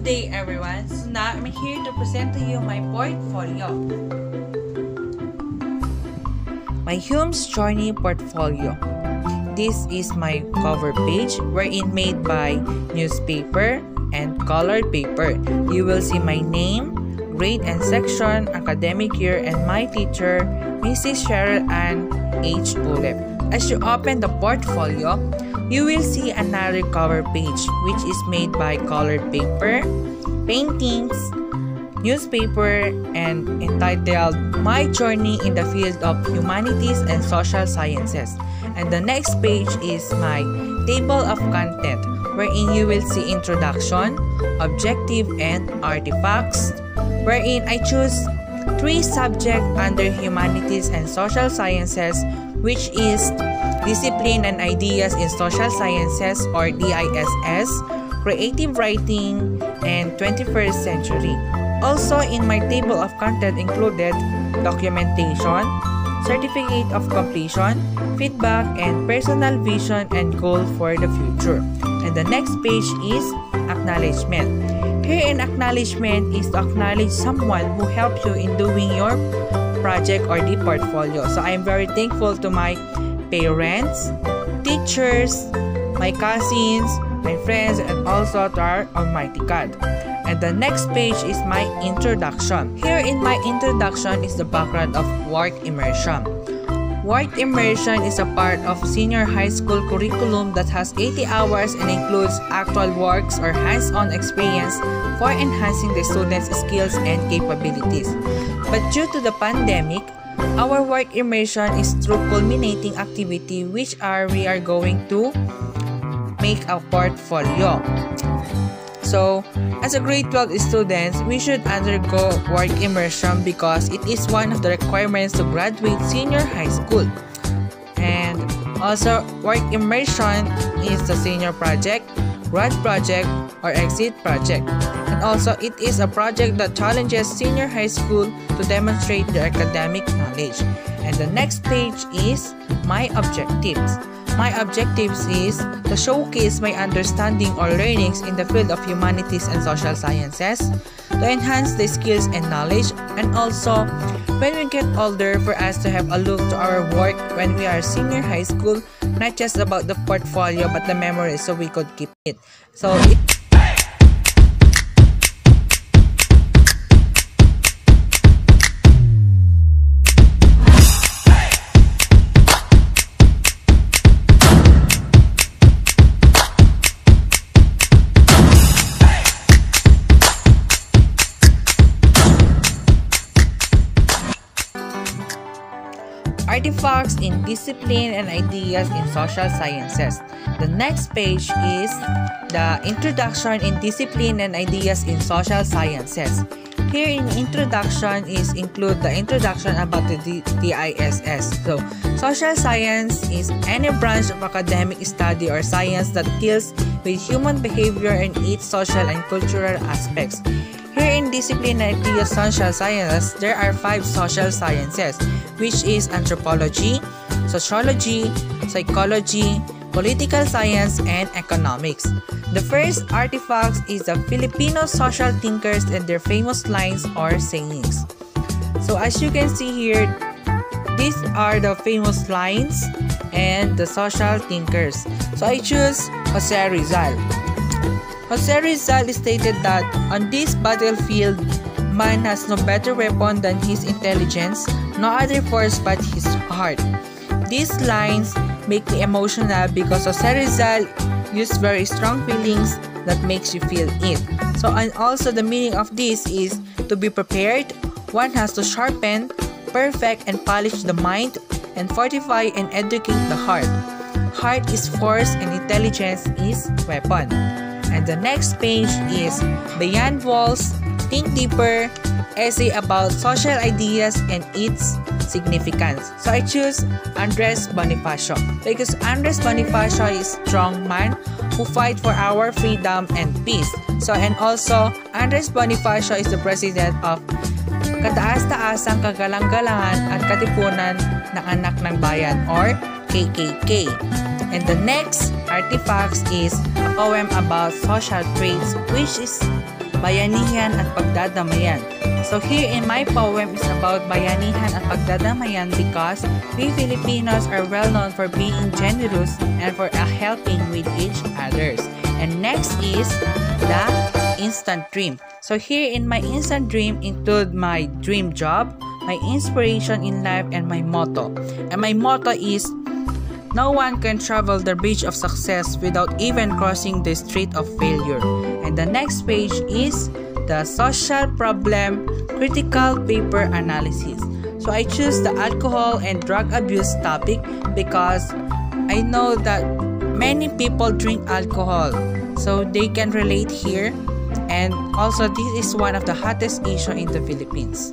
day everyone. So now I'm here to present to you my portfolio. My HUMSS Journey Portfolio. This is my cover page wherein made by newspaper and colored paper. You will see my name, grade and section, academic year, and my teacher, Mrs. Cheryl Ann H. Ulep. As you open the portfolio, you will see another cover page which is made by colored paper, paintings, newspaper, and entitled My Journey in the Field of Humanities and Social Sciences. And the next page is my table of content wherein you will see introduction, objective, and artifacts, wherein I choose 3 subjects under Humanities and Social Sciences, which is Discipline and Ideas in Social Sciences or DISS, Creative Writing, and 21st Century. Also in my table of content included documentation, certificate of completion, feedback, and personal vision and goal for the future. And the next page is acknowledgement. Here in acknowledgement is to acknowledge someone who helped you in doing your project or the portfolio. So I am very thankful to my parents, teachers, my cousins, my friends, and also to our Almighty God. And the next page is my introduction. Here in my introduction is the background of work immersion. Work immersion is a part of senior high school curriculum that has 80 hours and includes actual works or hands-on experience for enhancing the students' skills and capabilities. But due to the pandemic, our work immersion is through culminating activity we are going to make a portfolio. So, as a grade 12 students, we should undergo work immersion because it is one of the requirements to graduate senior high school. And also, work immersion is the senior project, grad project, or exit project. And also, it is a project that challenges senior high school to demonstrate their academic knowledge. And the next page is my objectives. My objectives is to showcase my understanding or learnings in the field of humanities and social sciences, to enhance the skills and knowledge, and also when we get older for us to have a look to our work when we are senior high school, not just about the portfolio but the memories so we could keep it. So Artifacts in Discipline and Ideas in Social Sciences. The next page is the Introduction in Discipline and Ideas in Social Sciences. Here in introduction is include the introduction about the DISS. So, social science is any branch of academic study or science that deals with human behavior and its social and cultural aspects. Here in Discipline and Ideas Social Sciences, there are 5 social sciences, which is anthropology, sociology, psychology, political science, and economics. The first artifacts is the Filipino social thinkers and their famous lines or sayings. So as you can see here, these are the famous lines and the social thinkers. So I choose Jose Rizal. Jose Rizal stated that on this battlefield, man has no better weapon than his intelligence, no other force but his heart. These lines make me emotional because Jose Rizal used very strong feelings that makes you feel it. So, and also the meaning of this is to be prepared. One has to sharpen, perfect, and polish the mind, and fortify and educate the heart. Heart is force and intelligence is weapon. And the next page is Beyond Walls, Think Deeper, essay about social ideas and its significance. So I choose Andres Bonifacio because Andres Bonifacio is a strong man who fight for our freedom and peace. So and also Andres Bonifacio is the president of Kataas-Taasang Kagalang-galangan at Katipunan ng Anak ng Bayan or KKK. And the next artifacts is a poem about social traits, which is bayanihan at pagdadamayan. So here in my poem is about bayanihan at pagdadamayan because we Filipinos are well known for being generous and for helping with each others. And next is the instant dream. So here in my instant dream include my dream job, my inspiration in life, and my motto. And my motto is, no one can travel the bridge of success without even crossing the street of failure. And the next page is the social problem critical paper analysis. So I choose the alcohol and drug abuse topic because I know that many people drink alcohol, so they can relate here. And also this is one of the hottest issue in the Philippines.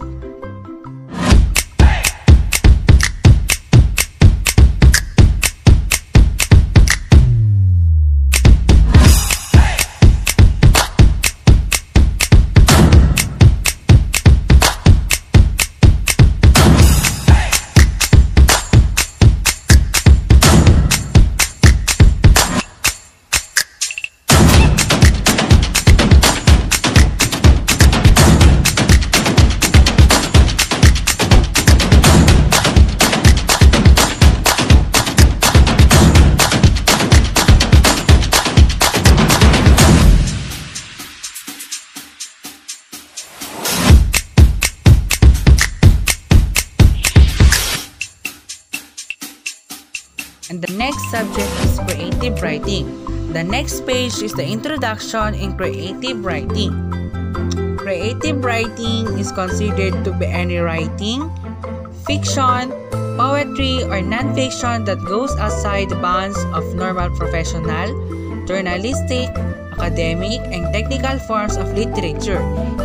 And the next subject is creative writing. The next page is the introduction in creative writing. Creative writing is considered to be any writing, fiction, poetry, or non-fiction that goes outside the bounds of normal professional, journalistic, academic, and technical forms of literature.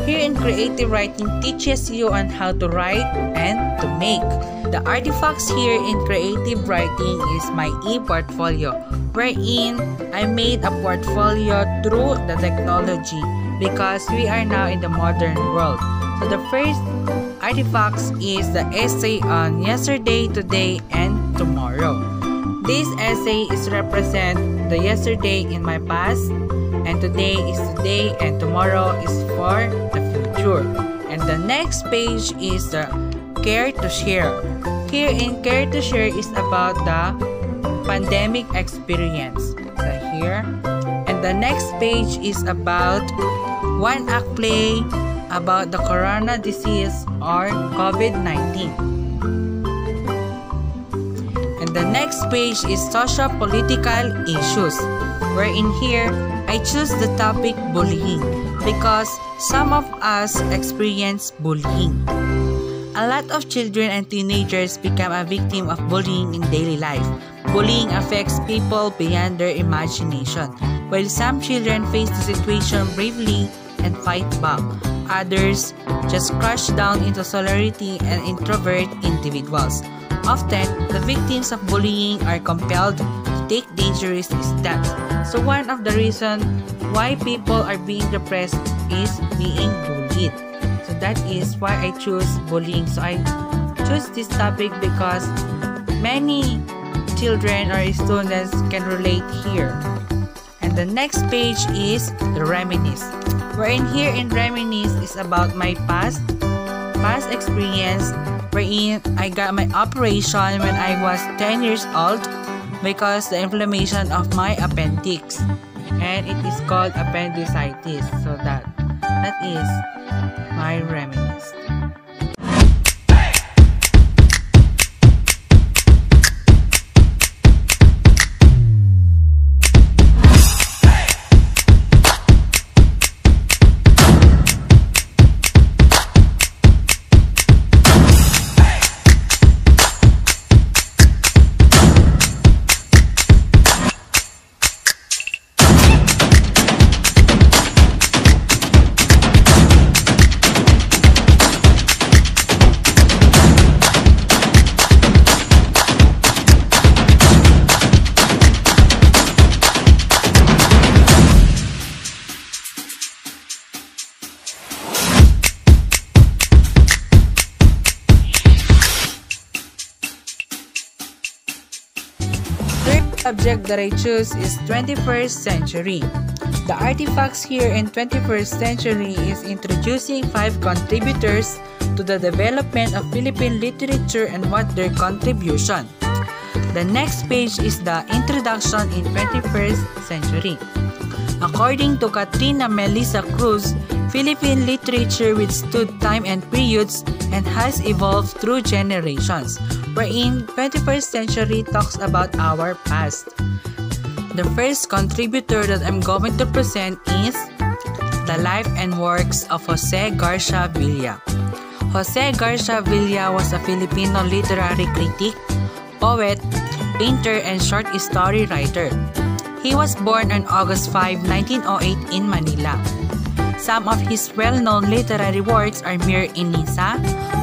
Here in creative writing teaches you on how to write and to make. The artifacts here in creative writing is my e-portfolio, wherein I made a portfolio through the technology because we are now in the modern world. So the first artifacts is the essay on yesterday, today, and tomorrow. This essay is represent the yesterday in my past, and today is today, and tomorrow is for the future. And the next page is the care to share. Here in care to share is about the pandemic experience. So here. And the next page is about one act play about the corona disease or COVID-19. And the next page is socio-political issues, wherein here I choose the topic bullying because some of us experience bullying. A lot of children and teenagers become a victim of bullying in daily life. Bullying affects people beyond their imagination. While some children face the situation bravely and fight back, others just crush down into solidarity and introvert individuals. Often, the victims of bullying are compelled to take dangerous steps. So one of the reasons why people are being depressed is being bullied. So that is why I choose bullying. So I choose this topic because many children or students can relate here. And the next page is the reminisce. Wherein here in reminisce is about my past experience, wherein I got my operation when I was 10 years old because the inflammation of my appendix, and it is called appendicitis. So that is my reminisce. subject that I choose is 21st century. The artifacts here in 21st century is introducing 5 contributors to the development of Philippine literature and what their contribution. The next page is the introduction in 21st century. According to Katrina Melissa Cruz, Philippine literature withstood time and periods and has evolved through generations, wherein 21st century talks about our past. The first contributor that I'm going to present is the life and works of Jose Garcia Villa. Jose Garcia Villa was a Filipino literary critic, poet, painter, and short story writer. He was born on August 5, 1908 in Manila. Some of his well-known literary works are Mir Inisa,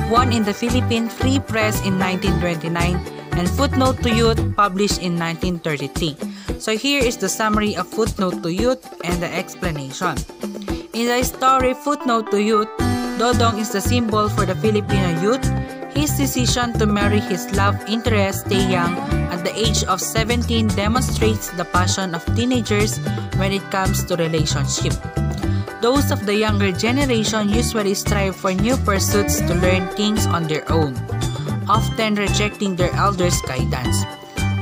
one in the Philippine Free Press in 1929, and Footnote to Youth, published in 1933. So here is the summary of Footnote to Youth and the explanation. In the story Footnote to Youth, Dodong is the symbol for the Filipino youth. His decision to marry his love interest, Taeyang, at the age of 17 demonstrates the passion of teenagers when it comes to relationship. Those of the younger generation usually strive for new pursuits to learn things on their own, often rejecting their elders' guidance.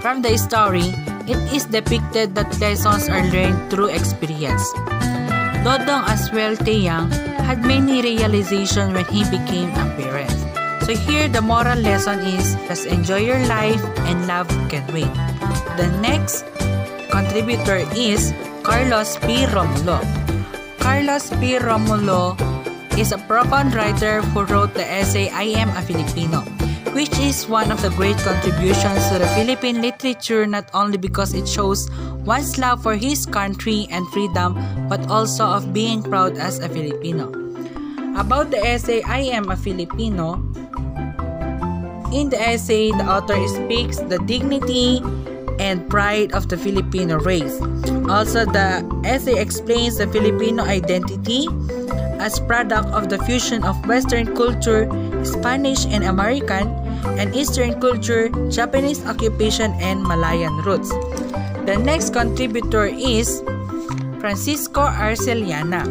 From the story, it is depicted that lessons are learned through experience. Dodong as well, Taeyang, had many realizations when he became a parent. So here the moral lesson is just enjoy your life and love can wait. The next contributor is Carlos P. Romulo. Carlos P. Romulo is a profound writer who wrote the essay I Am a Filipino, which is one of the great contributions to the Philippine literature, not only because it shows one's love for his country and freedom, but also of being proud as a Filipino. About the essay I Am a Filipino, in the essay, the author speaks the dignity and pride of the Filipino race. Also, the essay explains the Filipino identity as product of the fusion of Western culture, Spanish and American, and Eastern culture, Japanese occupation, and Malayan roots. The next contributor is Francisco Arceliana.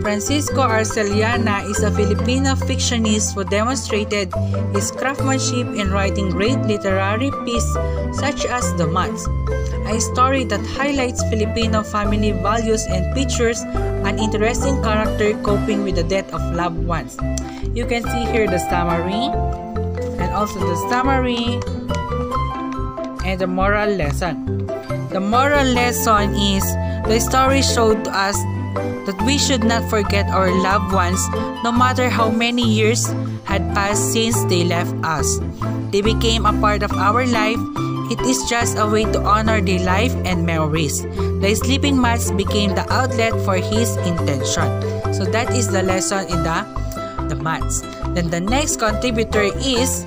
Francisco Arceliana is a Filipino fictionist who demonstrated his craftsmanship in writing great literary pieces such as The Months, a story that highlights Filipino family values and features an interesting character coping with the death of loved ones. You can see here the summary, and also the summary and the moral lesson. The moral lesson is the story showed to us that we should not forget our loved ones no matter how many years had passed since they left us. They became a part of our life. It is just a way to honor their life and memories. The sleeping mats became the outlet for his intention. So that is the lesson in the mats. Then the next contributor is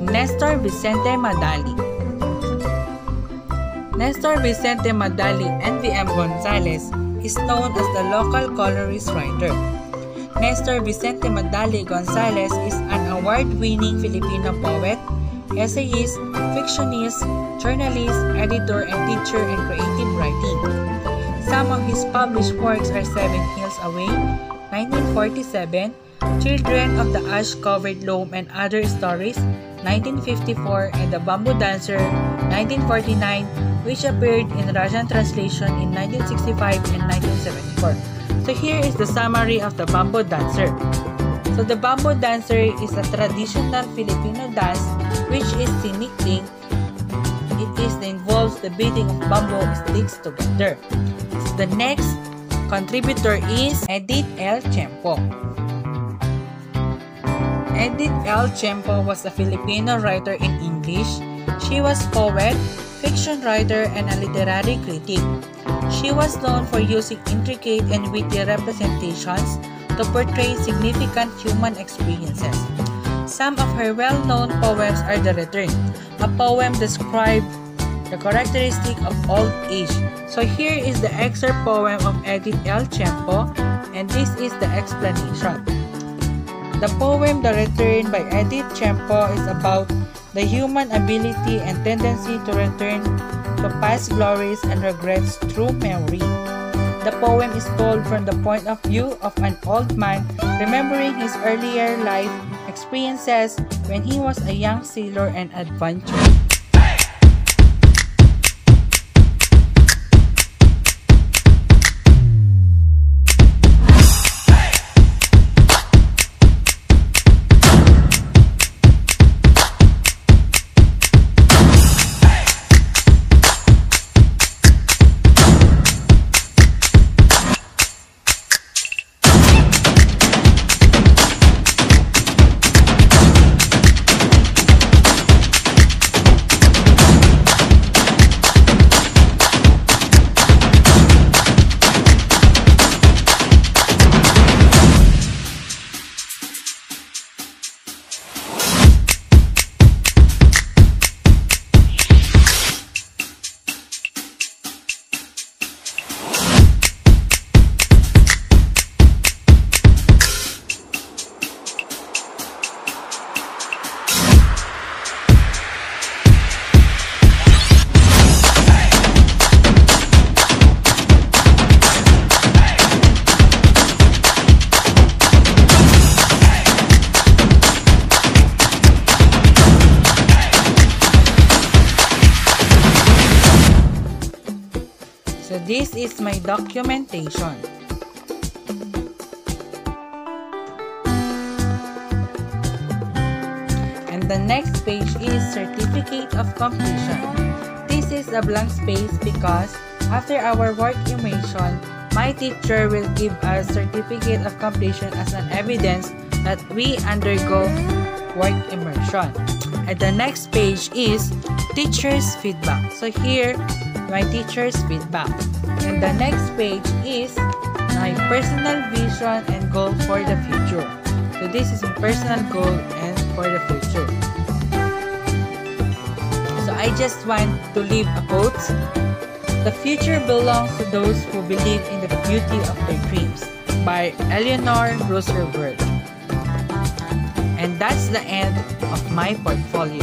Nestor Vicente Madali. Nestor Vicente Madali and V.M. Gonzalez is known as the local colorist writer. Nestor Vicente Madali Gonzalez is an award-winning Filipino poet, essayist, fictionist, journalist, editor, and teacher in creative writing. Some of his published works are 7 Hills Away, 1947, Children of the Ash-Covered Loam and Other Stories, 1954, and The Bamboo Dancer, 1949, which appeared in Russian translation in 1965 and 1974. So here is the summary of The Bamboo Dancer. So the Bamboo Dancer is a traditional Filipino dance which is scenic. Involves the beating of bamboo sticks together. So the next contributor is Edith L. Tiempo. Edith L. Tiempo was a Filipino writer in English. She was poet, fiction writer, and a literary critic. She was known for using intricate and witty representations to portray significant human experiences. Some of her well-known poems are The Return, a poem describing the characteristic of old age. So here is the excerpt poem of Edith L. Tiempo, and this is the explanation. The poem The Return by Edith Tiempo is about the human ability and tendency to return to past glories and regrets through memory. The poem is told from the point of view of an old man remembering his earlier life experiences when he was a young sailor and adventurer. So this is my documentation. And the next page is certificate of completion. This is a blank space because after our work immersion, my teacher will give us certificate of completion as an evidence that we undergo work immersion. And the next page is teacher's feedback. So here, my teacher's feedback. And the next page is my personal vision and goal for the future. So this is my personal goal and for the future. So I just want to leave a quote. The future belongs to those who believe in the beauty of their dreams, by Eleanor Roosevelt. And that's the end of my portfolio.